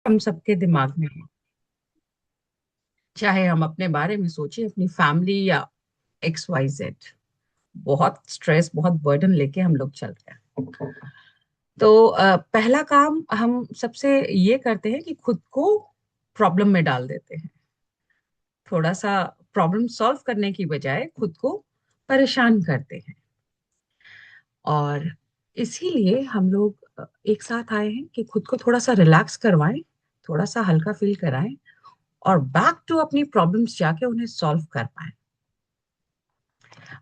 हम सबके दिमाग में है। चाहे हम अपने बारे में सोचें, अपनी फैमिली या XYZ, बहुत स्ट्रेस, बहुत बर्डन लेके हम लोग चल रहे हैं। तो पहला काम हम सबसे ये करते हैं कि खुद को प्रॉब्लम में डाल देते हैं। थोड़ा सा प्रॉब्लम सॉल्व करने की बजाय खुद को परेशान करते हैं। और इसीलिए हम लोग एक साथ आए हैं कि खुद को थोड़ा सा रिलैक्स करवाएं, थोड़ा सा हल्का फील कराएं, और बैक टू अपनी प्रॉब्लम्स जाके उन्हें सॉल्व कर पाए।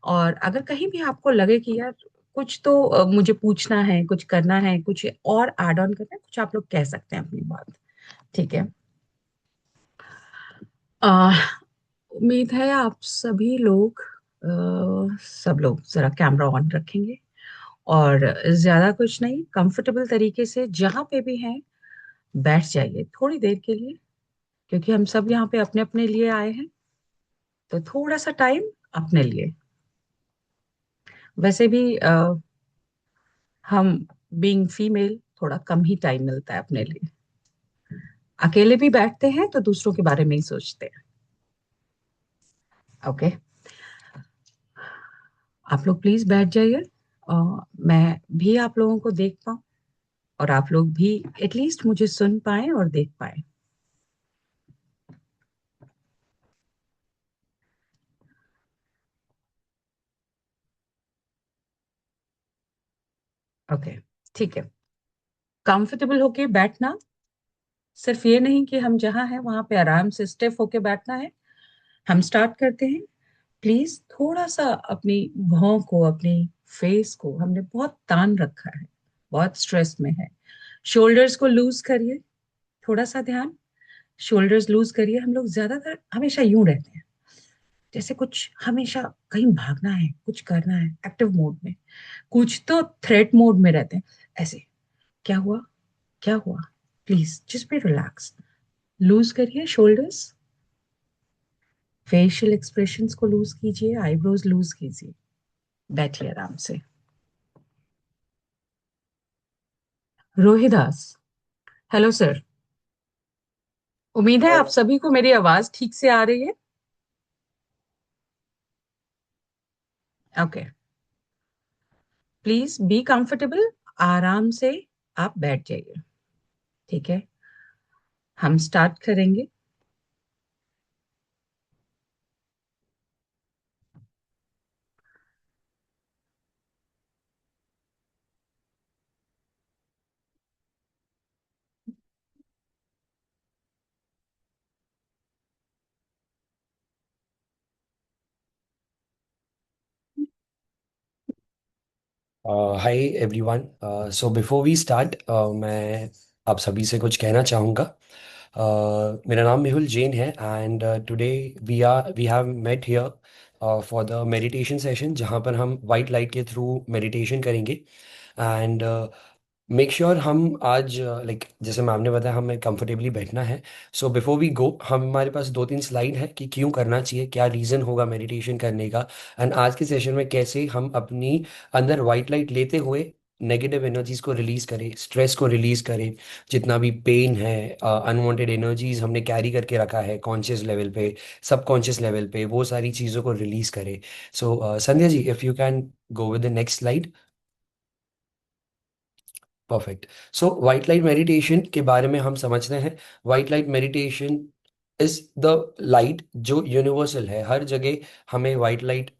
और अगर कहीं भी आपको लगे कि यार कुछ तो मुझे पूछना है, कुछ करना है, कुछ और ऐड ऑन करना है, कुछ आप लोग कह सकते हैं अपनी बात। ठीक है। आ, उम्मीद है आप सभी लोग, सब लोग जरा कैमरा ऑन रखेंगे और ज्यादा कुछ नहीं, कंफर्टेबल तरीके से जहां पे भी हैं बैठ जाइए थोड़ी देर के लिए, क्योंकि हम सब यहाँ पे अपने अपने लिए आए हैं। तो थोड़ा सा टाइम अपने लिए। वैसे भी हम बीइंग फीमेल थोड़ा कम ही टाइम मिलता है अपने लिए। अकेले भी बैठते हैं तो दूसरों के बारे में ही सोचते हैं। ओके। आप लोग प्लीज बैठ जाइए, मैं भी आप लोगों को देख पाऊं और आप लोग भी एटलीस्ट मुझे सुन पाए और देख पाए। ओके। ठीक है। कंफर्टेबल होके बैठना, सिर्फ ये नहीं कि हम जहाँ हैं वहां पे आराम से स्टिफ होके बैठना है। हम स्टार्ट करते हैं। प्लीज थोड़ा सा अपनी भौं को, अपनी फेस को हमने बहुत तान रखा है, बहुत स्ट्रेस में है। शोल्डर्स को लूज करिए, थोड़ा सा ध्यान। शोल्डर्स लूज करिए। हम लोग ज्यादातर हमेशा यूं रहते हैं, जैसे कुछ हमेशा कहीं भागना है, कुछ करना है, एक्टिव मोड में, कुछ तो थ्रेट मोड में रहते हैं। ऐसे, क्या हुआ, क्या हुआ? Please just be relax. Loose करिए शोल्डर्स, फेशियल एक्सप्रेशंस को लूज कीजिए, आईब्रोज लूज कीजिए। बैठिए आराम से। Rohidas, hello sir. उम्मीद है आप सभी को मेरी आवाज ठीक से आ रही है। ओके। Please be comfortable. आराम से आप बैठ जाइए। ठीक है। हम स्टार्ट करेंगे। Hi everyone. So before we start, मैं आप सभी से कुछ कहना चाहूँगा। मेरा नाम मेहुल जैन है and today we have met here for the meditation session, जहाँ पर हम वाइट लाइट के थ्रू मेडिटेशन करेंगे। एंड मेक श्योर हम आज जैसे मैम ने बताया, हमें कंफर्टेबली बैठना है। सो बिफोर वी गो, हमारे पास दो तीन स्लाइड है कि क्यों करना चाहिए, क्या रीज़न होगा मेडिटेशन करने का, एंड आज के सेशन में कैसे हम अपनी अंदर वाइट लाइट लेते हुए नेगेटिव एनर्जीज को रिलीज करें, स्ट्रेस को रिलीज करें। जितना भी पेन है, अनवांटेड एनर्जीज हमने कैरी करके रखा है कॉन्शियस लेवल पे, सबकॉन्शियस लेवल पे, वो सारी चीज़ों को रिलीज करें। So Sandhya ji, if you can go with the next slide. Perfect. So white light meditation के बारे में हम समझते हैं। White light meditation is the light जो यूनिवर्सल है, हर जगह हमें वाइट लाइट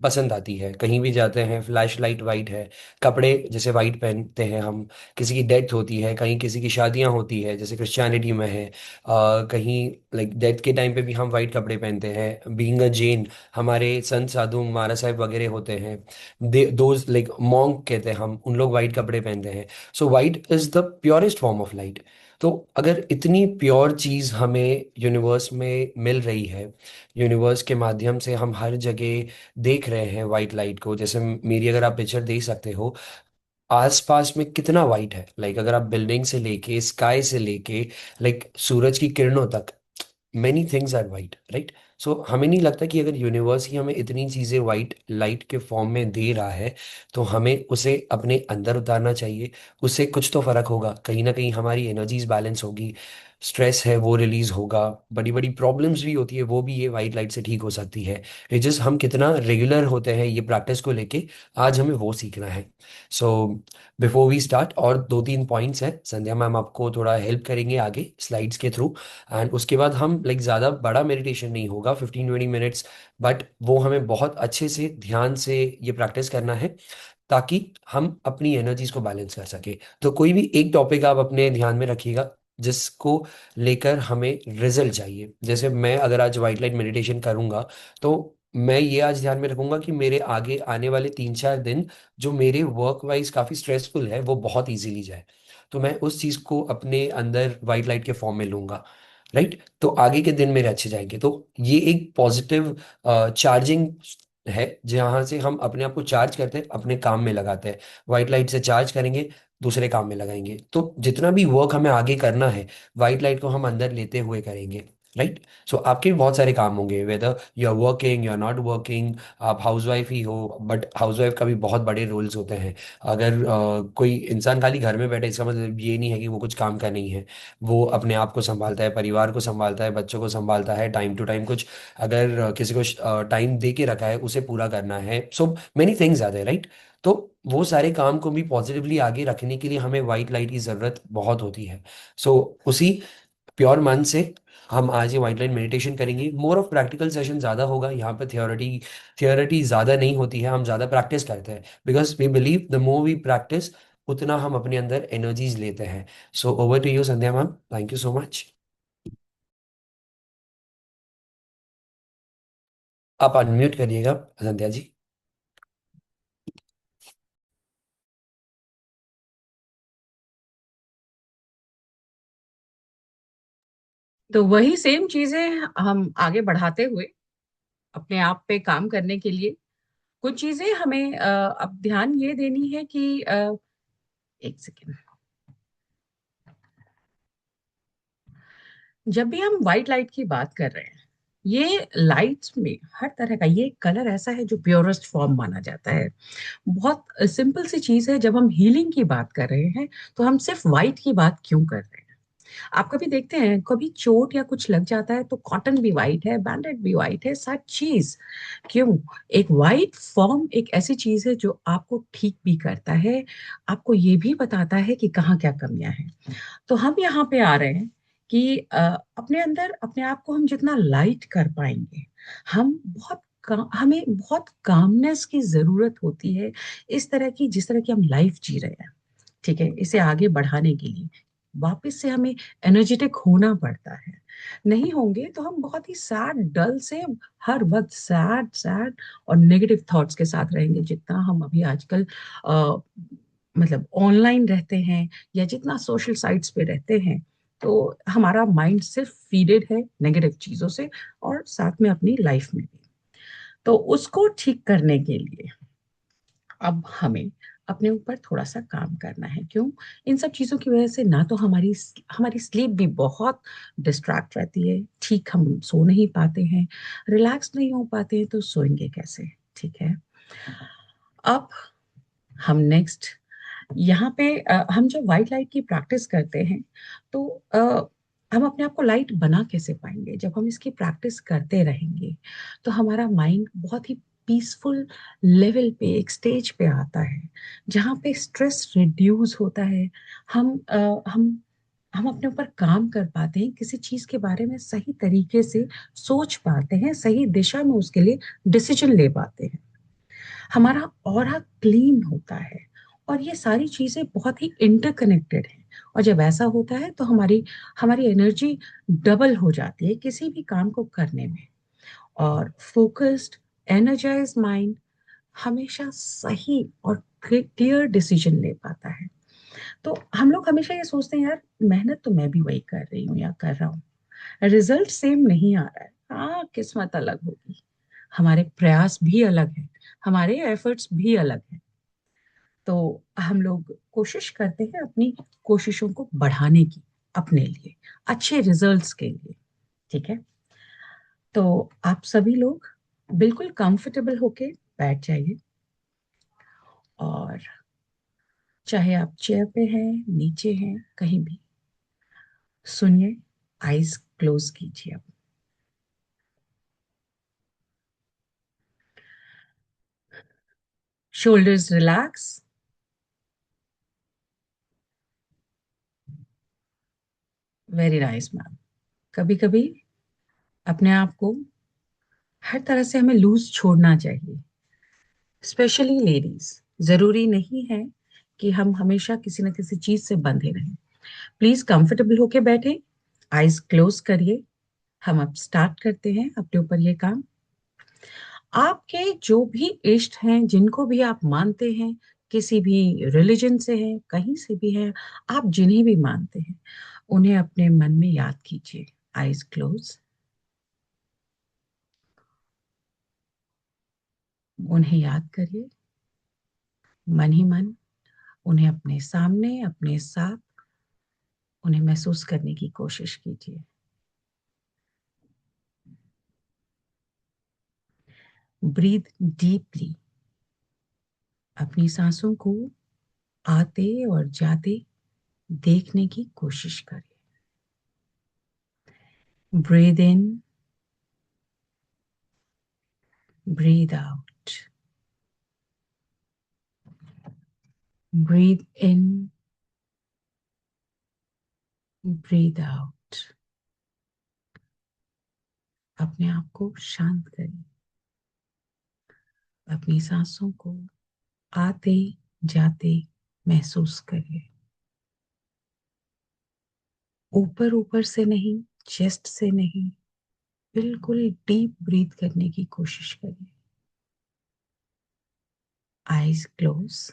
पसंद आती है। कहीं भी जाते हैं फ्लैश लाइट वाइट है, कपड़े जैसे वाइट पहनते हैं हम, किसी की डेथ होती है, कहीं किसी की शादियां होती है जैसे क्रिश्चियनिटी में है, कहीं डेथ के टाइम पे भी हम वाइट कपड़े पहनते हैं। बीइंग अ जैन, हमारे संत साधु महाराज साहब वगैरह होते हैं, दोज मॉन्क कहते हैं हम, उन लोग वाइट कपड़े पहनते हैं। So white is the purest form of light. तो अगर इतनी प्योर चीज़ हमें यूनिवर्स में मिल रही है, यूनिवर्स के माध्यम से हम हर जगह देख रहे हैं वाइट लाइट को, जैसे मेरी अगर आप पिक्चर देख सकते हो, आसपास में कितना वाइट है। अगर आप बिल्डिंग से लेके, स्काई से लेके, सूरज की किरणों तक, many things are white, right. So हमें नहीं लगता कि अगर यूनिवर्स ही हमें इतनी चीज़ें वाइट लाइट के फॉर्म में दे रहा है तो हमें उसे अपने अंदर उतारना चाहिए। उससे कुछ तो फर्क होगा, कहीं ना कहीं हमारी एनर्जीज बैलेंस होगी, स्ट्रेस है वो रिलीज होगा, बड़ी बड़ी प्रॉब्लम्स भी होती है वो भी ये वाइट लाइट से ठीक हो सकती है। ये जस्ट हम कितना रेगुलर होते हैं ये प्रैक्टिस को लेके, आज हमें वो सीखना है। सो बिफोर वी स्टार्ट, और दो तीन पॉइंट्स हैं, संध्या मैम आपको थोड़ा हेल्प करेंगे आगे स्लाइड्स के थ्रू। एंड उसके बाद हम लाइक ज़्यादा बड़ा मेडिटेशन नहीं होगा, 15-20 मिनट्स, बट वो हमें बहुत अच्छे से ध्यान से ये प्रैक्टिस करना है ताकि हम अपनी एनर्जीज को बैलेंस कर सके। तो कोई भी एक टॉपिक आप अपने ध्यान में रखिएगा जिसको लेकर हमें रिजल्ट चाहिए। जैसे मैं अगर आज वाइट लाइट मेडिटेशन करूंगा तो मैं ये आज ध्यान में रखूंगा कि मेरे आगे आने वाले 3-4 दिन जो मेरे वर्क वाइज काफ़ी स्ट्रेसफुल है वो बहुत इजीली जाए। तो मैं उस चीज़ को अपने अंदर वाइट लाइट के फॉर्म में लूंगा, राइट? तो आगे के दिन मेरे अच्छे जाएंगे। तो ये एक पॉजिटिव चार्जिंग है जहाँ से हम अपने आप को चार्ज करते हैं, अपने काम में लगाते हैं। वाइट लाइट से चार्ज करेंगे, दूसरे काम में लगाएंगे, तो जितना भी वर्क हमें आगे करना है वाइट लाइट को हम अंदर लेते हुए करेंगे, राइट? सो आपके भी बहुत सारे काम होंगे, whether you are working you are not working, आप हाउसवाइफ ही हो, बट हाउसवाइफ का भी बहुत बड़े रोल्स होते हैं। अगर कोई इंसान खाली घर में बैठे इसका मतलब ये नहीं है कि वो कुछ काम का नहीं है। वो अपने आप को संभालता है, परिवार को संभालता है, बच्चों को संभालता है, टाइम टू टाइम कुछ अगर किसी को टाइम दे के रखा है उसे पूरा करना है। सो मेनी थिंग्स आते हैं, राइट? तो वो सारे काम को भी पॉजिटिवली आगे रखने के लिए हमें वाइट लाइट की ज़रूरत बहुत होती है। सो उसी प्योर मन से हम आज ये वाइट लाइट मेडिटेशन करेंगे। मोर ऑफ प्रैक्टिकल सेशन ज़्यादा होगा यहाँ पे, थियोरिटी ज़्यादा नहीं होती है, हम ज़्यादा प्रैक्टिस करते हैं because we believe the more we practice उतना हम अपने अंदर एनर्जीज लेते हैं। So over to you Sandhya ma'am, thank you so much. आप अनम्यूट करिएगा संध्या जी। तो वही सेम चीजें हम आगे बढ़ाते हुए अपने आप पे काम करने के लिए कुछ चीजें हमें अब ध्यान ये देनी है कि एक सेकेंड। जब भी हम व्हाइट लाइट की बात कर रहे हैं, ये लाइट्स में हर तरह का ये कलर ऐसा है जो प्योरेस्ट फॉर्म माना जाता है। बहुत सिंपल सी चीज है, जब हम हीलिंग की बात कर रहे हैं तो हम सिर्फ व्हाइट की बात क्यों कर रहे हैं? आप कभी देखते हैं, कभी चोट या कुछ लग जाता है तो कॉटन भी वाइट है, बैंडेड भी वाइट है, सब चीज क्यों? एक वाइट फॉर्म एक ऐसी चीज है जो आपको ठीक भी करता है, आपको ये भी बताता है कि कहाँ क्या कमियां हैं। तो हम यहाँ पे आ रहे हैं कि अपने अंदर अपने आप को हम जितना लाइट कर पाएंगे, हमें बहुत कामनेस की जरूरत होती है, इस तरह की जिस तरह की हम लाइफ जी रहे हैं। ठीक है, इसे आगे बढ़ाने के लिए वापस से हमें एनर्जेटिक होना पड़ता है। नहीं होंगे तो हम बहुत ही सैड डल से हर वक्त सैड सैड और नेगेटिव थॉट्स के साथ रहेंगे। जितना हम अभी आजकल अ, मतलब ऑनलाइन रहते हैं या जितना सोशल साइट्स पे रहते हैं, तो हमारा माइंड सिर्फ फीडेड है नेगेटिव चीजों से, और साथ में अपनी लाइफ में भी। तो उसको ठीक करने के लिए अब हमें अपने ऊपर थोड़ा सा काम करना है। क्यों? इन सब चीजों की वजह से ना तो हमारी हमारी स्लीप भी बहुत डिस्ट्रैक्ट रहती है, ठीक हम सो नहीं पाते हैं, रिलैक्स नहीं हो पाते हैं, तो सोएंगे कैसे? ठीक है। अब हम नेक्स्ट यहाँ पे हम जब वाइट लाइट की प्रैक्टिस करते हैं तो हम अपने आप को लाइट बना कैसे पाएंगे? जब हम इसकी प्रैक्टिस करते रहेंगे तो हमारा माइंड बहुत ही पीसफुल लेवल पे एक स्टेज पे आता है जहाँ पे स्ट्रेस रिड्यूस होता है। हम हम अपने ऊपर काम कर पाते हैं, किसी चीज के बारे में सही तरीके से सोच पाते हैं, सही दिशा में उसके लिए डिसीजन ले पाते हैं, हमारा ऑरा क्लीन होता है। और ये सारी चीजें बहुत ही इंटरकनेक्टेड हैं। और जब ऐसा होता है तो हमारी हमारी एनर्जी डबल हो जाती है किसी भी काम को करने में। और फोकस्ड एनर्जाइज माइंड हमेशा सही और क्लियर डिसीजन ले पाता है। तो हम लोग हमेशा ये सोचते हैं, यार मेहनत तो मैं भी वही कर रही हूँ या कर रहा हूँ, रिजल्ट सेम नहीं आ रहा है। हाँ, किस्मत अलग होगी, हमारे प्रयास भी अलग है, हमारे एफर्ट्स भी अलग हैं। तो हम लोग कोशिश करते हैं अपनी कोशिशों को बढ़ाने की, अपने लिए अच्छे रिजल्ट्स के लिए। ठीक है। तो आप सभी लोग बिल्कुल कंफर्टेबल होके बैठ जाइए, और चाहे आप चेयर पे हैं, नीचे हैं, कहीं भी, सुनिए। आईज क्लोज कीजिए अब। Shoulders relax. Very nice ma'am. कभी कभी अपने आप को हर तरह से हमें लूज छोड़ना चाहिए, स्पेशली लेडीज। जरूरी नहीं है कि हम हमेशा किसी न किसी चीज से बंधे रहें। प्लीज कंफर्टेबल होके बैठे, आईज क्लोज करिए। हम अब स्टार्ट करते हैं अपने ऊपर ये काम। आपके जो भी इष्ट हैं, जिनको भी आप मानते हैं, किसी भी रिलीजन से हैं, कहीं से भी हैं, आप जिन्हें भी मानते हैं, उन्हें अपने मन में याद कीजिए। Eyes close. उन्हें याद करिए मन ही मन। उन्हें अपने सामने, अपने साथ, उन्हें महसूस करने की कोशिश कीजिए। Breathe deeply. अपनी सांसों को आते और जाते देखने की कोशिश करें। Breathe in, breathe out. Breathe in, breathe out. अपने आप को शांत करें। अपनी सांसों को आते जाते महसूस करिए। ऊपर ऊपर से नहीं, चेस्ट से नहीं, बिल्कुल डीप ब्रीथ करने की कोशिश करिए। आईज क्लोज,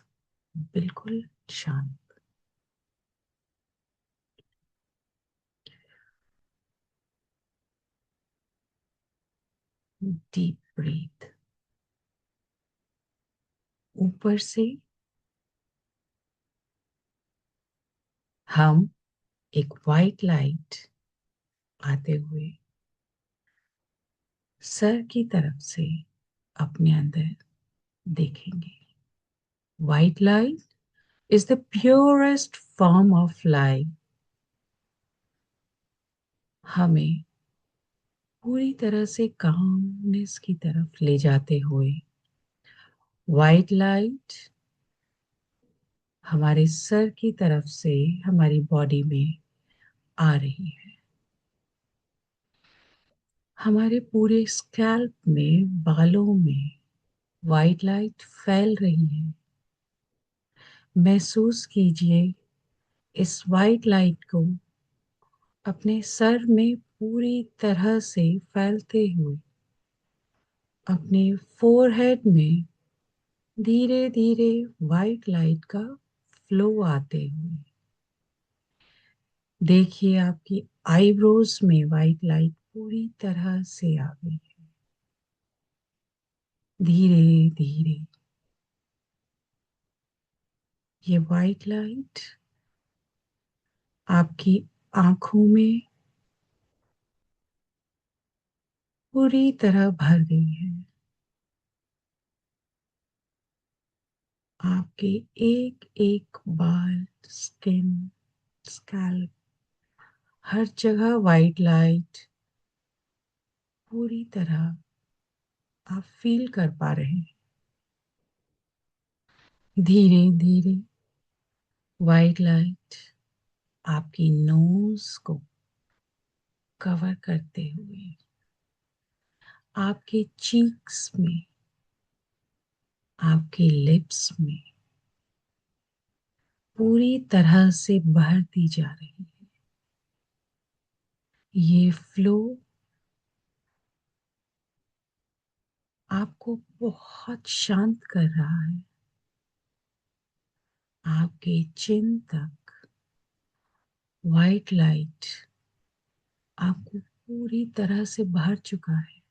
बिल्कुल शांत। Deep breath. ऊपर से हम एक वाइट लाइट आते हुए सर की तरफ से अपने अंदर देखेंगे। White light is the purest form of light. हमें पूरी तरह से कामनेस की तरफ ले जाते हुए व्हाइट लाइट हमारे सर की तरफ से हमारी बॉडी में आ रही है। हमारे पूरे स्कैल्प में, बालों में व्हाइट लाइट फैल रही है। महसूस कीजिए इस व्हाइट लाइट को अपने सर में पूरी तरह से फैलते हुए अपने फोरहेड में धीरे धीरे व्हाइट लाइट का फ्लो आते हुए। देखिए आपकी आईब्रोज में व्हाइट लाइट पूरी तरह से आ गई है। धीरे धीरे ये व्हाइट लाइट आपकी आंखों में पूरी तरह भर गई है। आपके एक एक बाल, स्किन, स्कैल्प, हर जगह व्हाइट लाइट पूरी तरह आप फील कर पा रहे हैं। धीरे धीरे व्हाइट लाइट आपकी नोज को कवर करते हुए आपके चीक्स में, आपके लिप्स में पूरी तरह से भरती जा रही है। ये फ्लो आपको बहुत शांत कर रहा है। आपके चिन तक व्हाइट लाइट आपको पूरी तरह से भर चुका है।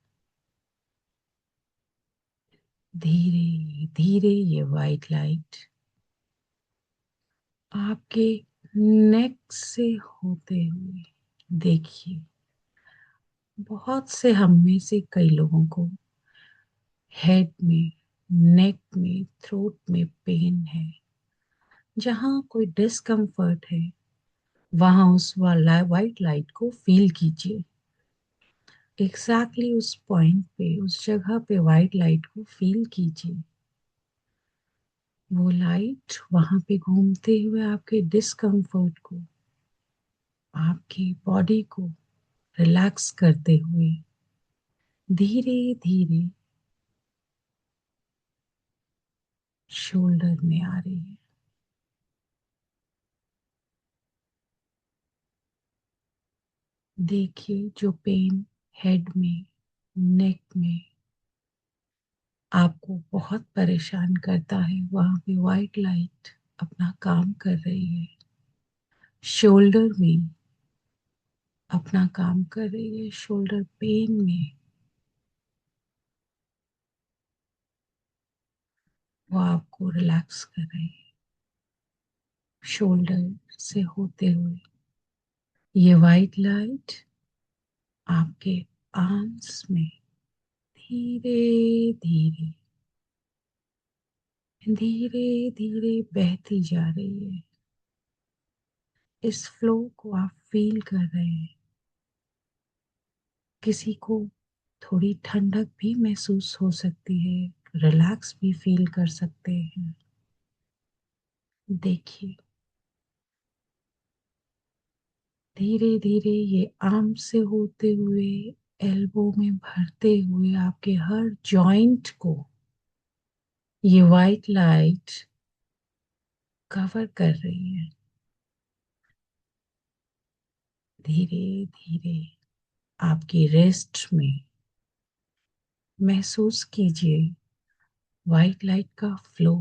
धीरे धीरे ये व्हाइट लाइट आपके नेक से होते हुए, देखिए, बहुत से हम में से कई लोगों को हेड में, नेक में, थ्रोट में पेन है। जहाँ कोई डिस्कम्फर्ट है, वहां उस वाला वाइट लाइट को फील कीजिए। एग्जैक्टली उस पॉइंट पे, उस जगह पे वाइट लाइट को फील कीजिए। वो लाइट वहां पे घूमते हुए आपके डिस्कम्फर्ट को, आपकी बॉडी को रिलैक्स करते हुए धीरे धीरे शोल्डर में आ रही है। देखिए जो पेन हेड में, नेक में आपको बहुत परेशान करता है, वहां पे वाइट लाइट अपना काम कर रही है। शोल्डर में अपना काम कर रही है, शोल्डर पेन में वो आपको रिलैक्स कर रही है। शोल्डर से होते हुए ये वाइट लाइट आपके आर्म्स में धीरे धीरे धीरे धीरे बहती जा रही है। इस फ्लो को आप फील कर रहे हैं। किसी को थोड़ी ठंडक भी महसूस हो सकती है, रिलैक्स भी फील कर सकते हैं। देखिए धीरे धीरे ये आर्म से होते हुए एल्बो में भरते हुए आपके हर जॉइंट को ये वाइट लाइट कवर कर रही है। धीरे धीरे आपकी रिस्ट में महसूस कीजिए वाइट लाइट का फ्लो।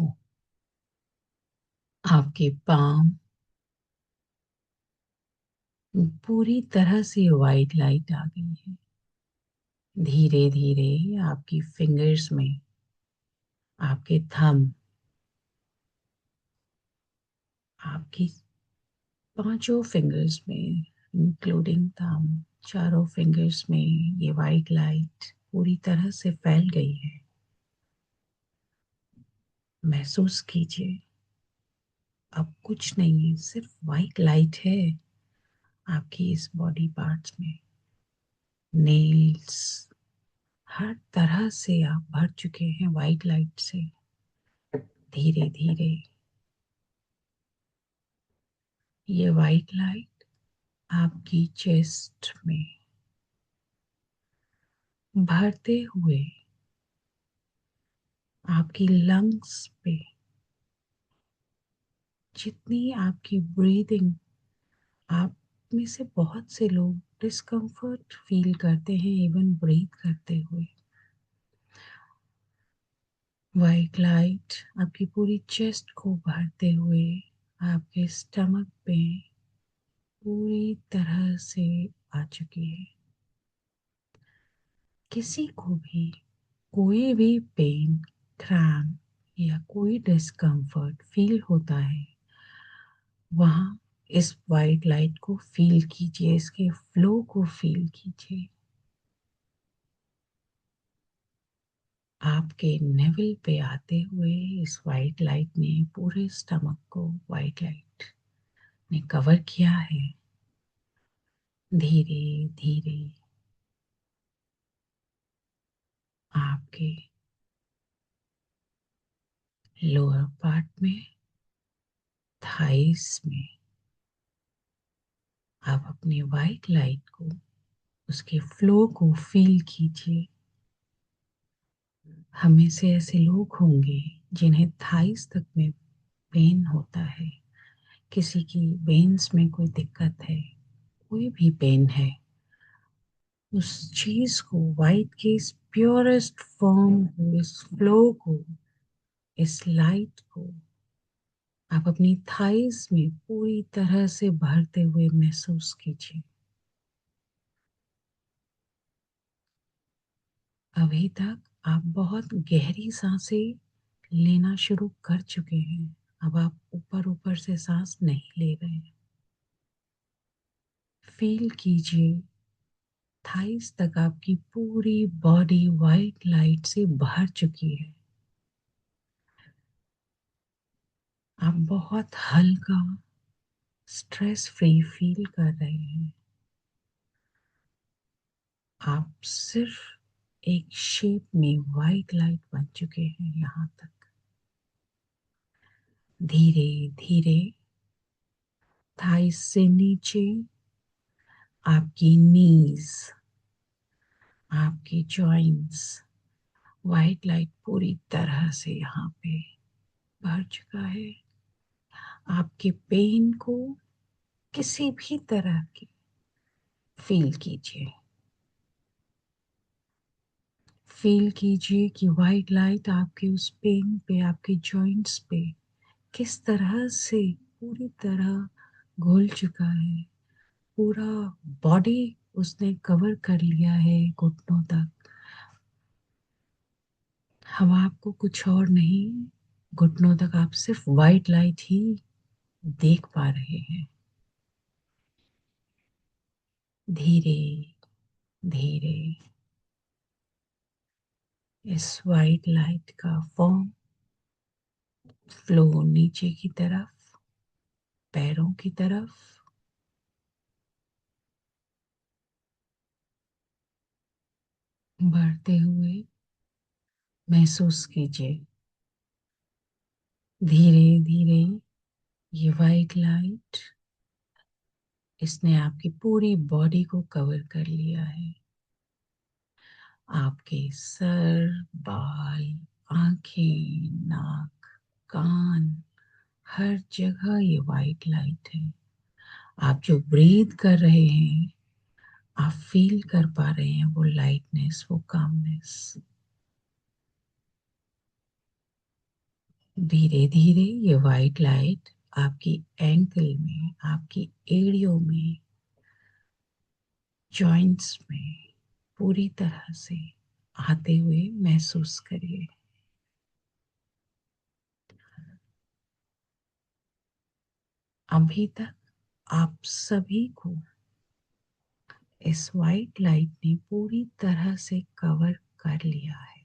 आपके पाम पूरी तरह से वाइट लाइट आ गई है। धीरे धीरे आपकी फिंगर्स में, आपके थंब, आपकी पांचों फिंगर्स में इंक्लूडिंग थंब, चारों फिंगर्स में ये वाइट लाइट पूरी तरह से फैल गई है। महसूस कीजिए अब कुछ नहीं है, सिर्फ वाइट लाइट है आपकी इस बॉडी पार्ट्स में। नेल्स, हर तरह से आप भर चुके हैं वाइट लाइट से। धीरे धीरे ये वाइट लाइट आपकी चेस्ट में भरते हुए आपकी लंग्स पे, जितनी आपकी ब्रीदिंग, आप में से बहुत से लोग डिस्कम्फर्ट फील करते हैं इवन ब्रीथ करते हुए। वाइट लाइट आपकी पूरी चेस्ट को भरते हुए आपके स्टमक पे पूरी तरह से आ चुकी है। किसी को भी कोई भी पेन, क्रैम्प या कोई डिस्कम्फर्ट फील होता है, वहाँ इस वाइट लाइट को फील कीजिए, इसके फ्लो को फील कीजिए। आपके नेवल पे आते हुए इस वाइट लाइट ने पूरे स्टमक को वाइट लाइट ने कवर किया है। धीरे धीरे आपके लोअर पार्ट में, थाइस में आप अपने वाइट लाइट को, उसके फ्लो को फील कीजिए। हमें से ऐसे लोग होंगे जिन्हें थाइस तक में पेन होता है। किसी की वेन्स में कोई दिक्कत है, कोई भी पेन है, उस चीज को, वाइट के इस प्योरेस्ट फॉर्म को, इस फ्लो को, इस लाइट को आप अपनी थाइस में पूरी तरह से भरते हुए महसूस कीजिए। अभी तक आप बहुत गहरी सांसें लेना शुरू कर चुके हैं। अब आप ऊपर ऊपर से सांस नहीं ले रहे हैं। फील कीजिए थाइस तक आपकी पूरी बॉडी वाइट लाइट से भर चुकी है। आप बहुत हल्का, स्ट्रेस फ्री फील कर रहे हैं। आप सिर्फ एक शेप में वाइट लाइट बन चुके हैं यहाँ तक। धीरे धीरे थाइस से नीचे आपकी नीज, आपकी जॉइंट्स, वाइट लाइट पूरी तरह से यहाँ पे भर चुका है। आपके पेन को किसी भी तरह की फील कीजिए। फील कीजिए कि वाइट लाइट आपके उस पेन पे, आपके जॉइंट्स पे किस तरह से पूरी तरह घुल चुका है। पूरा बॉडी उसने कवर कर लिया है घुटनों तक। हम आपको कुछ और नहीं, घुटनों तक आप सिर्फ वाइट लाइट ही देख पा रहे हैं। धीरे धीरे इस वाइट लाइट का फॉर्म, फ्लो नीचे की तरफ, पैरों की तरफ बढ़ते हुए महसूस कीजिए। धीरे धीरे ये वाइट लाइट, इसने आपकी पूरी बॉडी को कवर कर लिया है। आपके सर, बाल, आंखें, नाक, कान, हर जगह ये वाइट लाइट है। आप जो ब्रीथ कर रहे हैं, आप फील कर पा रहे हैं वो लाइटनेस, वो कामनेस। धीरे धीरे ये वाइट लाइट आपकी एंकल में, आपकी एड़ियों में, जॉइंट्स में पूरी तरह से आते हुए महसूस करिए। अभी तक आप सभी को इस वाइट लाइट ने पूरी तरह से कवर कर लिया है।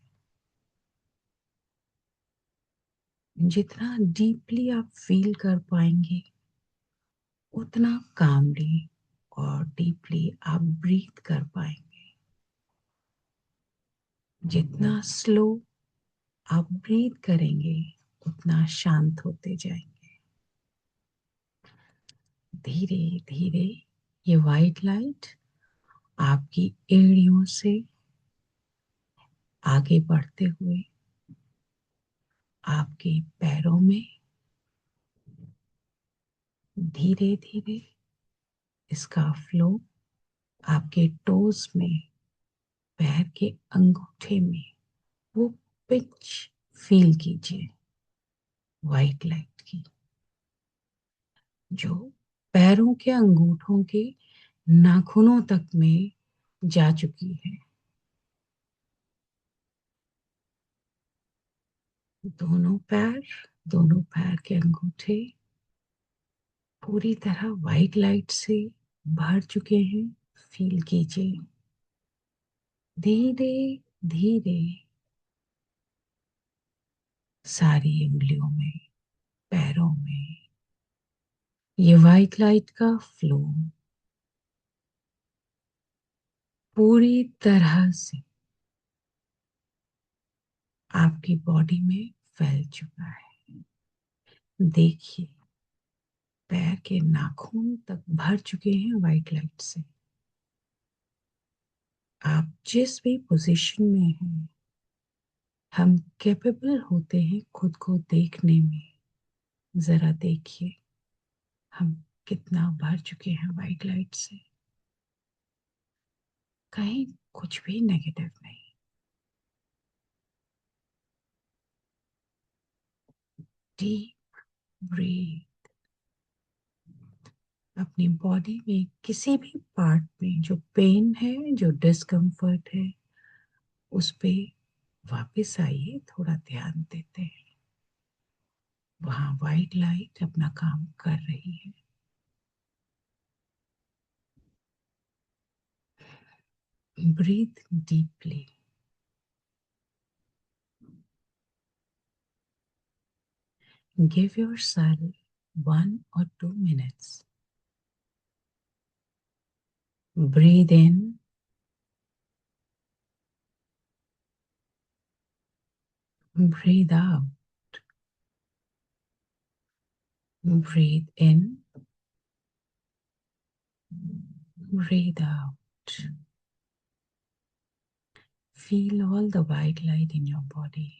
जितना डीपली आप फील कर पाएंगे, उतना कामली और डीपली आप ब्रीथ कर पाएंगे। जितना स्लो आप ब्रीथ करेंगे, उतना शांत होते जाएंगे। धीरे धीरे ये वाइट लाइट आपकी एड़ियों से आगे बढ़ते हुए आपके पैरों में धीरे धीरे इसका फ्लो आपके टोज में, पैर के अंगूठे में, वो पिंच फील कीजिए वाइट लाइट की, जो पैरों के अंगूठों के नाखूनों तक में जा चुकी है। दोनों पैर के अंगूठे पूरी तरह वाइट लाइट से भर चुके हैं। फील कीजिए। धीरे धीरे सारी उंगलियों में, पैरों में ये वाइट लाइट का फ्लो पूरी तरह से आपकी बॉडी में फैल चुका है। देखिए, पैर के नाखून तक भर चुके हैं वाइट लाइट से। आप जिस भी पोजीशन में हैं, हम कैपेबल होते हैं खुद को देखने में। जरा देखिए, हम कितना भर चुके हैं वाइट लाइट से। कहीं कुछ भी नेगेटिव नहीं। Deep breath. अपनी बॉडी में किसी भी पार्ट में जो पेन है, जो डिस्कम्फर्ट है, उस पे वापस आइए, थोड़ा ध्यान देते हैं। वहां वाइट लाइट अपना काम कर रही है। Breathe deeply. Give yourself 1 or 2 minutes. Breathe in, breathe out. Breathe in, breathe out. Feel all the white light in your body.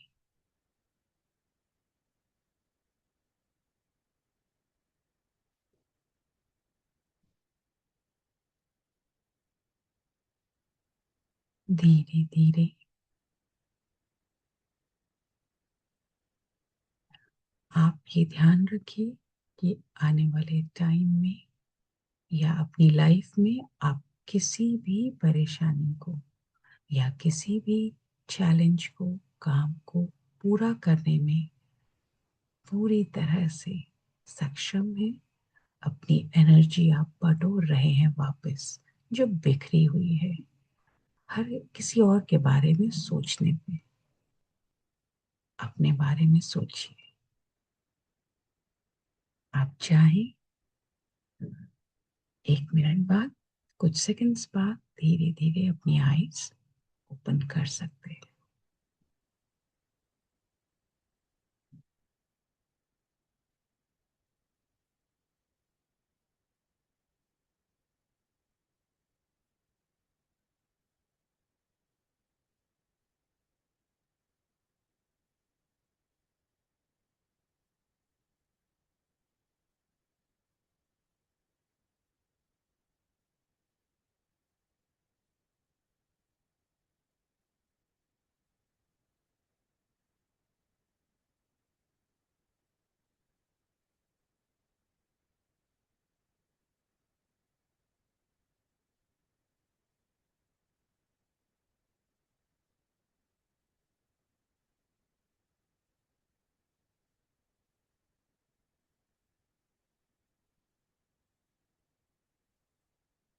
धीरे धीरे आप ये ध्यान रखिए कि आने वाले टाइम में या अपनी लाइफ में आप किसी भी परेशानी को या किसी भी चैलेंज को, काम को पूरा करने में पूरी तरह से सक्षम है। अपनी एनर्जी आप बटोर रहे हैं वापस, जो बिखरी हुई है हर किसी और के बारे में सोचने पे। अपने बारे में सोचिए। आप चाहें 1 मिनट बाद, कुछ सेकंड्स बाद धीरे धीरे अपनी आईज ओपन कर सकते हैं।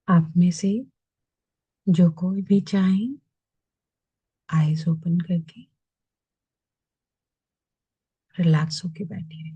आप में से जो कोई भी चाहे आईज ओपन करके रिलैक्स होके बैठिए।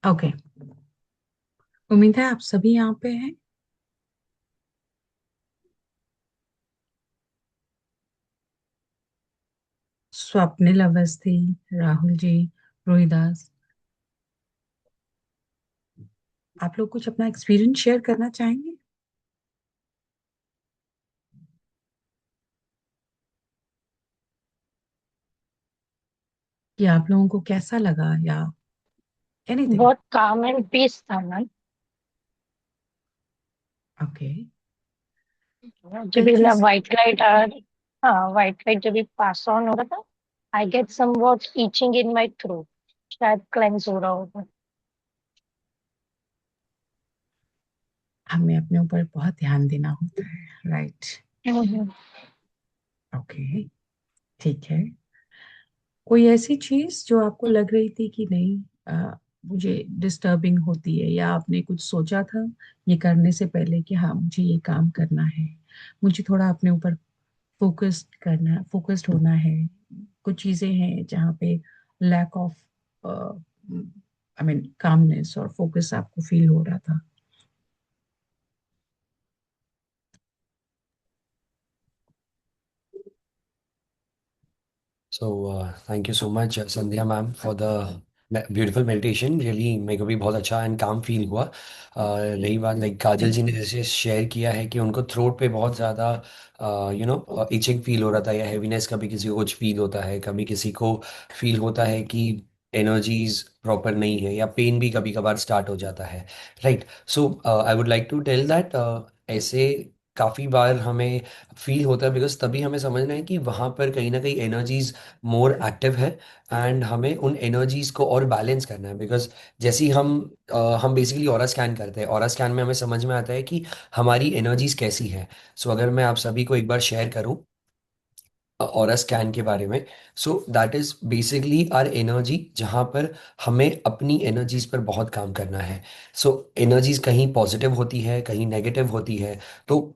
ओके, उम्मीद है आप सभी यहाँ पे हैं। स्वप्निल अवस्थी, राहुल जी, रोहिदास, आप लोग कुछ अपना एक्सपीरियंस शेयर करना चाहेंगे कि आप लोगों को कैसा लगा या एनीथिंग? बहुत काम एंड पीस था मैम। ओके। जब कई भी चीज। व्हाइट लाइट हाँ व्हाइट लाइट जब भी पास ऑन हो रहा था, I get somewhat itching in my throat, शायद क्लेंस हो रहा होगा। हमें अपने ऊपर बहुत ध्यान देना होता है, राइट? हम्म। ओके, ठीक है। कोई ऐसी चीज जो आपको लग रही थी कि नहीं, मुझे डिस्टर्बिंग होती है, या आपने कुछ सोचा था ये करने से पहले कि हाँ मुझे ये काम करना है, मुझे थोड़ा अपने ऊपर फोकस्ड होना है? कुछ चीजें हैं जहाँ पे lack of I mean calmness और फोकस आपको फील हो रहा था? So thank you so much, Sandhya ma'am, for the beautiful meditation. Really मेरे को भी बहुत अच्छा एंड काम फील हुआ। रही बात, लाइक काजल जी ने जैसे शेयर किया है कि उनको थ्रोट पे बहुत ज़्यादा इचिंग फील हो रहा था, या हैवीनेस, कभी किसी को कुछ फील होता है, कभी किसी को फील होता है कि एनर्जीज प्रॉपर नहीं है, या पेन भी कभी कभार स्टार्ट हो जाता है। Right. So I would like to tell that ऐसे काफ़ी बार हमें फील होता है, बिकॉज तभी हमें समझना है कि वहाँ पर कहीं ना कहीं एनर्जीज मोर एक्टिव है, एंड हमें उन एनर्जीज को और बैलेंस करना है। बिकॉज जैसे ही हम बेसिकली ऑरा स्कैन करते हैं, ऑरा स्कैन में हमें समझ में आता है कि हमारी एनर्जीज कैसी है। सो अगर मैं आप सभी को एक बार शेयर करूँ ऑरा स्कैन के बारे में, so that is basically our energy, जहाँ पर हमें अपनी एनर्जीज पर बहुत काम करना है। सो एनर्जीज कहीं पॉजिटिव होती है, कहीं नेगेटिव होती है। तो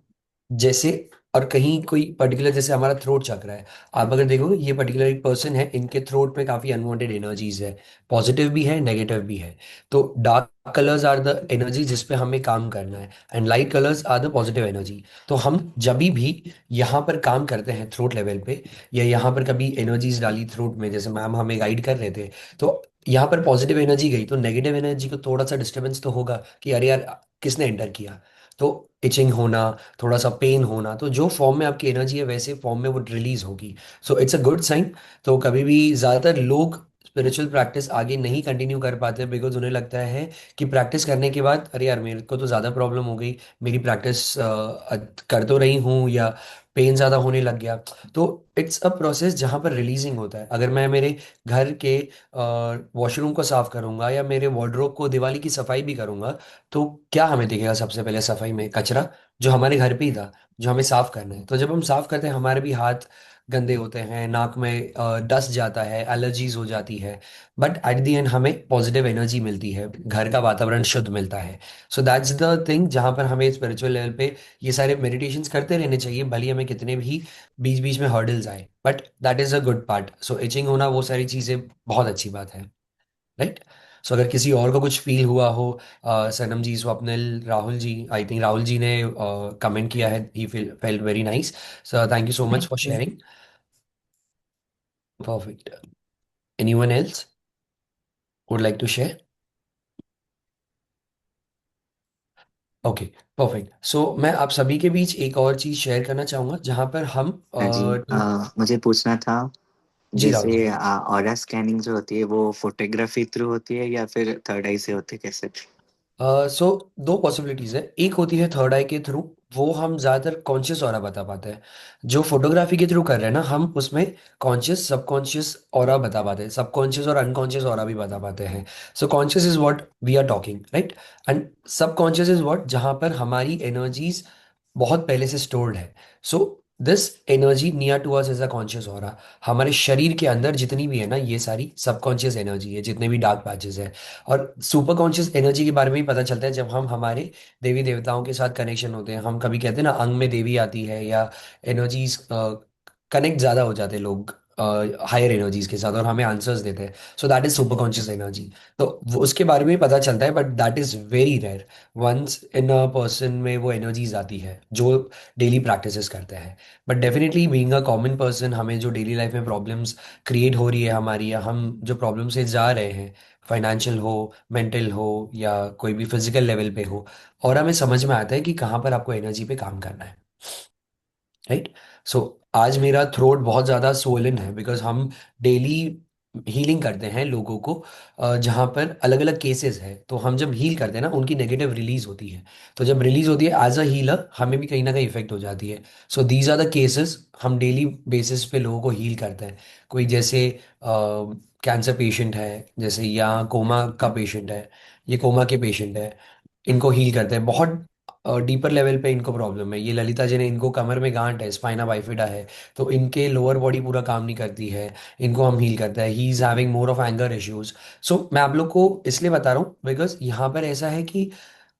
जैसे, और कहीं कोई पर्टिकुलर, जैसे हमारा थ्रोट चक्र है, आप अगर देखोगे ये पर्टिकुलर एक पर्सन है, इनके थ्रोट में काफी अनवांटेड एनर्जीज है, पॉजिटिव भी है नेगेटिव भी है। तो dark colours are the energy जिस पे हमें काम करना है, and light colours are the positive energy. तो हम जब भी यहाँ पर काम करते हैं थ्रोट लेवल पे, या यहाँ पर कभी एनर्जीज डाली थ्रोट में, जैसे मैम हमें गाइड कर रहे थे, तो यहाँ पर पॉजिटिव एनर्जी गई तो नेगेटिव एनर्जी को थोड़ा सा डिस्टर्बेंस तो होगा कि अरे यार किसने एंटर किया। तो इचिंग होना, थोड़ा सा पेन होना, तो जो फॉर्म में आपकी एनर्जी है वैसे फॉर्म में वो रिलीज होगी। So it's a good sign. तो कभी भी ज्यादातर लोग स्पिरिचुअल प्रैक्टिस आगे नहीं कंटिन्यू कर पाते, बिकॉज उन्हें लगता है कि प्रैक्टिस करने के बाद अरे यार मेरे को तो ज़्यादा प्रॉब्लम हो गई, मेरी प्रैक्टिस कर तो रही हूँ, या पेन ज़्यादा होने लग गया। तो इट्स अ प्रोसेस जहाँ पर रिलीजिंग होता है। अगर मैं मेरे घर के वॉशरूम को साफ करूंगा, या मेरे वार्डरोब को, दिवाली की सफाई भी करूंगा, तो क्या हमें दिखेगा सबसे पहले सफाई में? कचरा, जो हमारे घर पे ही था, जो हमें साफ करना है। तो जब हम साफ करते हैं हमारे भी हाथ गंदे होते हैं, नाक में डस्ट जाता है, एलर्जीज हो जाती है, बट एट द एंड हमें पॉजिटिव एनर्जी मिलती है, घर का वातावरण शुद्ध मिलता है। सो दैट्स द थिंग जहाँ पर हमें स्पिरिचुअल लेवल पे ये सारे मेडिटेशंस करते रहने चाहिए, भले ही हमें कितने भी बीच बीच में हर्डल्स आए, but that is a good part. So itching होना, वो सारी चीज़ें बहुत अच्छी बात है, राइट। सो अगर किसी और को कुछ फील हुआ हो, सनम जी, स्वप्निल, राहुल जी, आई थिंक राहुल जी ने कमेंट किया है, he felt very nice. So thank you so much thank for you. Sharing. Perfect. Anyone else would like to share? Okay, perfect. So मैं आप सभी के बीच एक और चीज शेयर करना चाहूंगा, जहां पर हम हाँ जी। two- मुझे पूछना था, जी राहुल जी। जैसे ऑरा स्कैनिंग जो होती है वो फोटोग्राफी थ्रू होती है या फिर थर्ड आई से होती है, कैसे? सो दो पॉसिबिलिटीज है। एक होती है थर्ड आई के थ्रू, वो हम ज्यादातर कॉन्शियस ऑरा बता पाते हैं। जो फोटोग्राफी के थ्रू कर रहे हैं ना, हम उसमें कॉन्शियस सबकॉन्शियस ऑरा बता पाते हैं, सबकॉन्शियस और अनकॉन्शियस ऑरा भी बता पाते हैं। So conscious is what we are talking, right, and subconscious is what, जहां पर हमारी एनर्जीज बहुत पहले से स्टोर्ड है। So this energy near to us is a conscious aura. हमारे शरीर के अंदर जितनी भी है ना, ये सारी सबकॉन्शियस एनर्जी है, जितने भी डार्क पैचेस है। और सुपर कॉन्शियस एनर्जी के बारे में भी पता चलता है जब हम हमारे देवी देवताओं के साथ कनेक्शन होते हैं। हम कभी कहते हैं ना अंग में देवी आती है, या एनर्जीज कनेक्ट ज्यादा हो जाते हैं लोग हायर एनर्जीज के साथ, और हमें आंसर्स देते हैं। So that is super conscious energy. तो उसके बारे में भी पता चलता है, but that is very rare. Once in a person में वो एनर्जीज आती है जो डेली प्रैक्टिसेस करते हैं। But definitely being a common person, हमें जो डेली लाइफ में प्रॉब्लम्स क्रिएट हो रही है हमारी, या हम जो प्रॉब्लम से जा रहे हैं, फाइनेंशियल हो, मेंटल हो, या कोई भी फिजिकल लेवल पे हो, और हमें समझ में आता है कि कहाँ पर आपको एनर्जी पे काम करना है, राइट। सो आज मेरा थ्रोट बहुत ज़्यादा सोलन है, बिकॉज हम डेली हीलिंग करते हैं लोगों को, जहाँ पर अलग अलग केसेस है। तो हम जब हील करते हैं ना, उनकी नेगेटिव रिलीज होती है। तो जब रिलीज होती है एज अ हीलर, हमें भी कहीं ना कहीं इफेक्ट हो जाती है। So these are the cases, हम डेली बेसिस पे लोगों को हील करते हैं। कोई जैसे कैंसर पेशेंट है, जैसे, या कोमा का पेशेंट है, ये कोमा के पेशेंट है, इनको हील करते हैं बहुत डीपर लेवल पे। इनको प्रॉब्लम है, ये ललिता जी ने, इनको कमर में गांठ है, स्पाइना बाइफिडा है, तो इनके लोअर बॉडी पूरा काम नहीं करती है, इनको हम हील करते हैं। He is having more of anger issues. So मैं आप लोग को इसलिए बता रहा हूँ बिकॉज यहाँ पर ऐसा है कि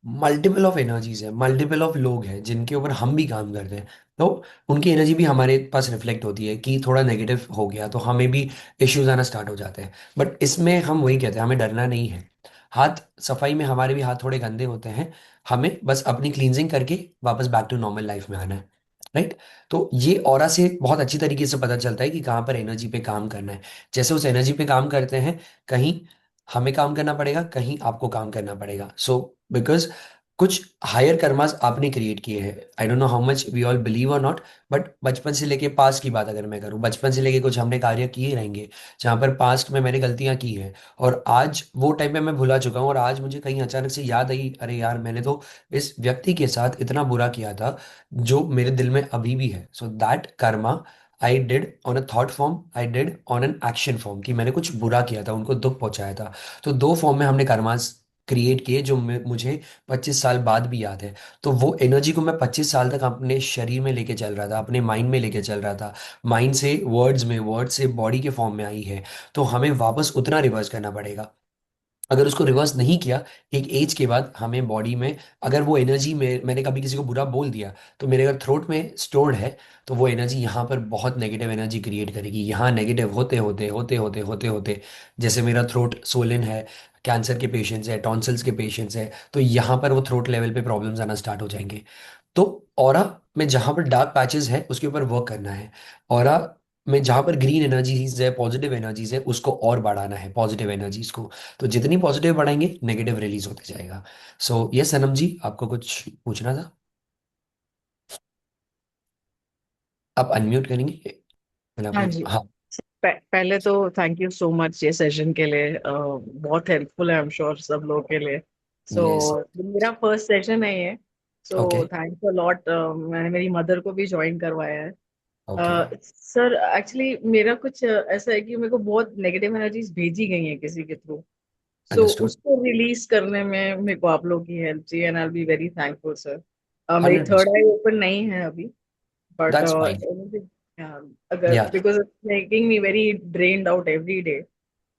मल्टीपल ऑफ एनर्जीज है, मल्टीपल ऑफ लोग हैं जिनके ऊपर हम भी काम करते हैं। तो उनकी एनर्जी भी हमारे पास रिफ्लेक्ट होती है कि थोड़ा नेगेटिव हो गया तो हमें भी इश्यूज आना स्टार्ट हो जाते हैं। बट इसमें हम वही कहते हैं, हमें डरना नहीं है। हाथ सफाई में हमारे भी हाथ थोड़े गंदे होते हैं, हमें बस अपनी क्लींजिंग करके वापस बैक टू नॉर्मल लाइफ में आना है, राइट। तो ये ऑरा से बहुत अच्छी तरीके से पता चलता है कि कहाँ पर एनर्जी पे काम करना है। जैसे उस एनर्जी पे काम करते हैं, कहीं हमें काम करना पड़ेगा, कहीं आपको काम करना पड़ेगा। सो बिकॉज कुछ हायर कर्मास आपने क्रिएट किए हैं। I don't know how much we all believe और नॉट, बट बचपन से लेके पास्ट की बात अगर मैं करूं, बचपन से लेके कुछ हमने कार्य किए रहेंगे जहां पर पास्ट में मैंने गलतियां की हैं, और आज वो टाइम पे मैं भुला चुका हूं, और आज मुझे कहीं अचानक से याद आई, अरे यार मैंने तो इस व्यक्ति के साथ इतना बुरा किया था जो मेरे दिल में अभी भी है। So that Karma I did on a thought form, I did on an action form, कि मैंने कुछ बुरा किया था, उनको दुख पहुंचाया था। तो दो फॉर्म में हमने कर्मास क्रिएट किए जो मुझे 25 साल बाद भी याद है। तो वो एनर्जी को मैं 25 साल तक अपने शरीर में लेके चल रहा था, अपने माइंड में लेके चल रहा था, माइंड से वर्ड्स में, वर्ड से बॉडी के फॉर्म में आई है। तो हमें वापस उतना रिवर्स करना पड़ेगा। अगर उसको रिवर्स नहीं किया, एक एज के बाद हमें बॉडी में, अगर वो एनर्जी में मैंने कभी किसी को बुरा बोल दिया, तो मेरे अगर थ्रोट में स्टोर्ड है, तो वो एनर्जी यहाँ पर बहुत नेगेटिव एनर्जी क्रिएट करेगी। यहाँ नेगेटिव होते होते होते होते होते होते, जैसे मेरा थ्रोट सोलन है, कैंसर के पेशेंट्स है, टॉन्सिल्स के पेशेंट्स है, तो यहाँ पर वो थ्रोट लेवल पे प्रॉब्लम्स आना स्टार्ट हो जाएंगे। तो ऑरा में जहां पर डार्क पैचेस है उसके ऊपर वर्क करना है। ऑरा में जहां पर ग्रीन एनर्जीज है, पॉजिटिव एनर्जीज है, उसको और बढ़ाना है, पॉजिटिव एनर्जीज को। तो जितनी पॉजिटिव बढ़ाएंगे नेगेटिव रिलीज होते जाएगा। सो यस सनम जी, आपको कुछ पूछना था? आप अनम्यूट करेंगे? मैंने हाँ आपको, जी। हाँ। पहले तो थैंक यू सो मच ये सेशन के लिए, बहुत हेल्पफुल है आई एम श्योर सब लोगों के लिए। So yes. मेरा फर्स्ट सेशन है ये। Okay. So thanks a lot, मैंने मेरी मदर को भी ज्वाइन करवाया है। ओके। सर एक्चुअली मेरा कुछ ऐसा है कि मेरे को बहुत नेगेटिव एनर्जीज भेजी गई हैं किसी के थ्रू। So understood. उसको रिलीज करने में मेरे को आप लोग की हेल्प चाहिए and I will be very thankful sir. मेरी 100%। थर्ड आई ओपन नहीं है अभी, बट दैट्स फाइन। अगर या। Because it's making me very drained out every day,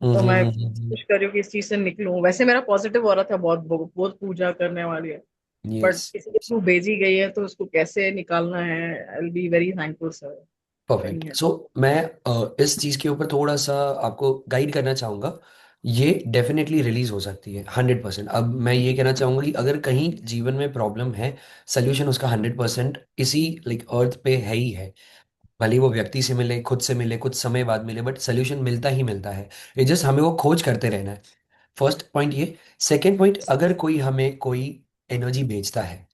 तो मैं कोशिश कर रही हूँ कि इस चीज से निकलूं। वैसे मेरा पॉजिटिव हो रहा था, बहुत बहुत पूजा करने वाली है, बट यस। किसी के थ्रू भेजी गई है तो उसको कैसे निकालना है। I will be very thankful sir. Perfect. So मैं इस चीज के ऊपर थोड़ा सा आपको गाइड करना चाहूंगा। ये डेफिनेटली रिलीज हो सकती है 100%। अब मैं ये कहना चाहूंगा कि अगर कहीं जीवन में प्रॉब्लम है, सोल्यूशन उसका 100% इसी लाइक अर्थ पे है ही है। भले ही वो व्यक्ति से मिले, खुद से मिले, कुछ समय बाद मिले, बट सोल्यूशन मिलता ही मिलता है। ये जस्ट हमें वो खोज करते रहना है। फर्स्ट पॉइंट ये। सेकेंड पॉइंट, अगर कोई हमें कोई एनर्जी भेजता है,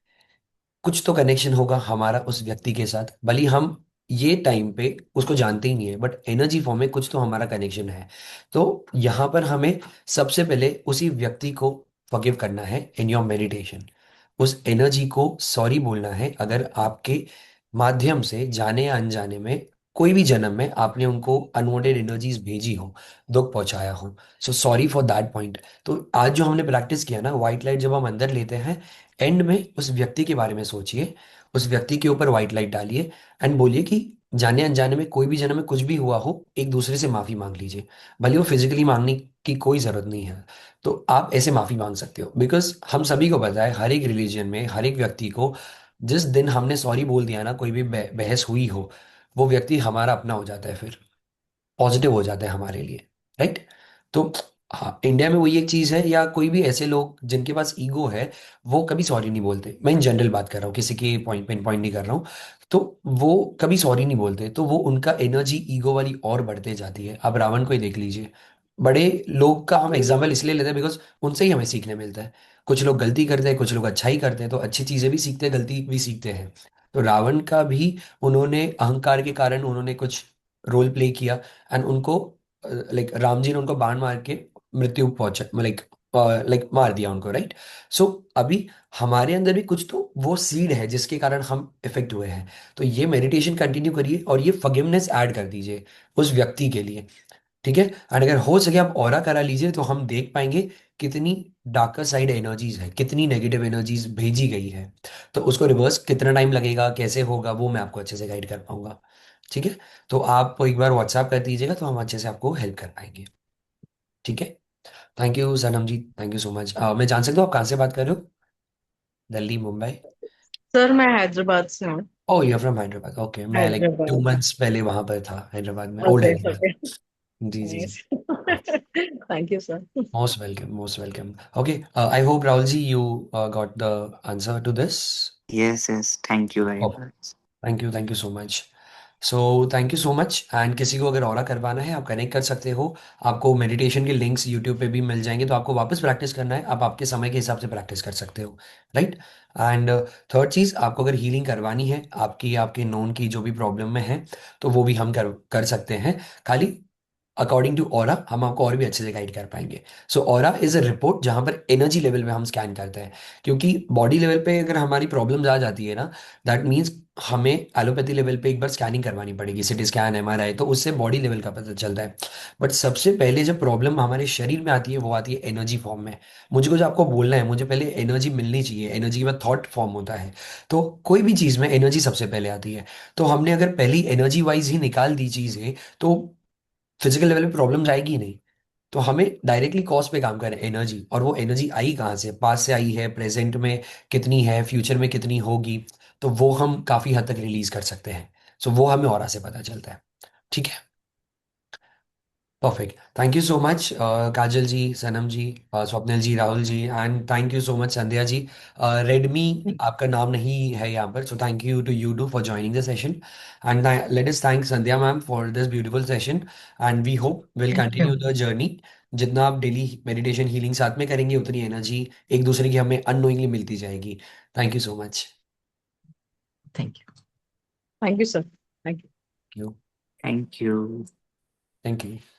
कुछ तो कनेक्शन होगा हमारा उस व्यक्ति के साथ, भले ही हम ये टाइम पे उसको जानते ही नहीं है, बट एनर्जी फॉर्म में कुछ तो हमारा कनेक्शन है। तो यहाँ पर हमें सबसे पहले उसी व्यक्ति को फॉरगिव करना है इन योर मेडिटेशन। उस एनर्जी को सॉरी बोलना है अगर आपके माध्यम से जाने या अनजाने में कोई भी जन्म में आपने उनको अनवांटेड एनर्जीज भेजी हो, दुख पहुंचाया हो। So sorry for that point. तो आज जो हमने प्रैक्टिस किया ना, व्हाइट लाइट जब हम अंदर लेते हैं, एंड में उस व्यक्ति के बारे में सोचिए, उस व्यक्ति के ऊपर व्हाइट लाइट डालिए, एंड बोलिए कि जाने अनजाने में कोई भी जन्म में कुछ भी हुआ हो, एक दूसरे से माफी मांग लीजिए। भले वो फिजिकली मांगने की कोई जरूरत नहीं है, तो आप ऐसे माफी मांग सकते हो। बिकॉज हम सभी को पता है, हर एक रिलीजन में हर एक व्यक्ति को, जिस दिन हमने सॉरी बोल दिया ना, कोई भी बहस हुई हो, वो व्यक्ति हमारा अपना हो जाता है, फिर पॉजिटिव हो जाता है हमारे लिए। राइट। तो हाँ, इंडिया में वही एक चीज है, या कोई भी ऐसे लोग जिनके पास ईगो है, वो कभी सॉरी नहीं बोलते। मैं इन जनरल बात कर रहा हूँ, किसी के पॉइंट पिन पॉइंट नहीं कर रहा हूँ। तो वो कभी सॉरी नहीं बोलते, तो वो उनका एनर्जी ईगो वाली और बढ़ते जाती है। आप रावण को ही देख लीजिए। बड़े लोग का हम एग्जाम्पल इसलिए लेते हैं बिकॉज उनसे ही हमें सीखने मिलता है। कुछ लोग गलती करते हैं, कुछ लोग अच्छाई करते हैं, तो अच्छी चीजें भी सीखते हैं, गलती भी सीखते हैं। तो रावण का भी, उन्होंने अहंकार के कारण उन्होंने कुछ रोल प्ले किया, एंड उनको लाइक राम जी ने उनको बाण मार के मृत्यु पहुंचा, लाइक लाइक मार दिया उनको। राइट। सो अभी हमारे अंदर भी कुछ तो वो सीड है जिसके कारण हम इफेक्ट हुए हैं। तो ये मेडिटेशन कंटिन्यू करिए और ये फॉरगिवनेस ऐड कर दीजिए उस व्यक्ति के लिए। ठीक है। एंड अगर हो सके आप ऑरा करा लीजिए, तो हम देख पाएंगे कितनी डार्कर साइड एनर्जीज है, कितनी नेगेटिव एनर्जीज भेजी गई है। तो उसको रिवर्स कितना टाइम लगेगा, कैसे होगा, वो मैं आपको अच्छे से गाइड कर पाऊंगा। ठीक है। तो आप एक बार व्हाट्सएप कर दीजिएगा, तो हम अच्छे से आपको हेल्प कर पाएंगे। ठीक है। Thank you Sanam ji, thank you so much. मैं जान सकता हूँ आप कहाँ से बात कर रहे हो? दिल्ली, मुंबई? सर मैं हैदराबाद से हूँ। Oh, you from Hyderabad. Okay, मैं लाइक टू हैदराबाद। मंथ्स पहले वहां पर था, हैदराबाद में, ओल्ड ओके हैदराबाद। ओके। जी जी जी। Nice. Thank you sir. Most welcome, most welcome. Okay, I hope Rahul ji, you got the answer to this. Yes, yes. Thank you very Oh, much. thank you so much. So thank you so much. And किसी को अगर aura करवाना है आप connect कर सकते हो। आपको मेडिटेशन के लिंक्स यूट्यूब पे भी मिल जाएंगे, तो आपको वापस प्रैक्टिस करना है, आप आपके समय के हिसाब से प्रैक्टिस कर सकते हो। राइट। एंड थर्ड चीज़, आपको अगर हीलिंग करवानी है आपकी आपके नोन की जो भी प्रॉब्लम में है, तो वो भी हम कर कर सकते हैं। खाली अकॉर्डिंग टू ऑरा हम आपको और भी अच्छे से गाइड कर पाएंगे। सो ऑरा इज अ रिपोर्ट जहां पर एनर्जी लेवल पे हम स्कैन करते हैं, क्योंकि बॉडी लेवल पे अगर हमारी प्रॉब्लम्स आ जाती है ना, दैट मीन्स हमें एलोपैथी लेवल पे एक बार स्कैनिंग करवानी पड़ेगी, सिटी स्कैन, एमआरआई, तो उससे बॉडी लेवल का पता चलता है। बट सबसे पहले जब प्रॉब्लम हमारे शरीर में आती है वो आती है एनर्जी फॉर्म में। मुझे कुछ आपको बोलना है, मुझे पहले एनर्जी मिलनी चाहिए, एनर्जी के बाद थॉट फॉर्म होता है। तो कोई भी चीज़ में एनर्जी सबसे पहले आती है। तो हमने अगर पहली एनर्जी वाइज ही निकाल दी चीज़ें, तो फिजिकल लेवल पे प्रॉब्लम आएगी ही नहीं। तो हमें डायरेक्टली कॉज पे काम करें एनर्जी, और वो एनर्जी आई कहाँ से, पास से आई है, प्रेजेंट में कितनी है, फ्यूचर में कितनी होगी, तो वो हम काफी हद तक रिलीज कर सकते हैं। सो वो हमें ऑरा से पता चलता है। ठीक है। Perfect. Thank you so much Kajal ji, Sanam ji, Swapnil ji, Rahul ji, and thank you so much Sandhya ji. Redmi आपका नाम नहीं है यहाँ पर, so thank you to you too for joining the session. And let us thank Sandhya ma'am for this beautiful session. And we hope will thank you. Continue the journey. जितना आप daily meditation healing साथ में करेंगे उतनी energy एक दूसरे की हमें अननोइंगली मिलती जाएगी। Thank you so much. Thank you. Thank you sir. Thank you. You. Thank you. Thank you.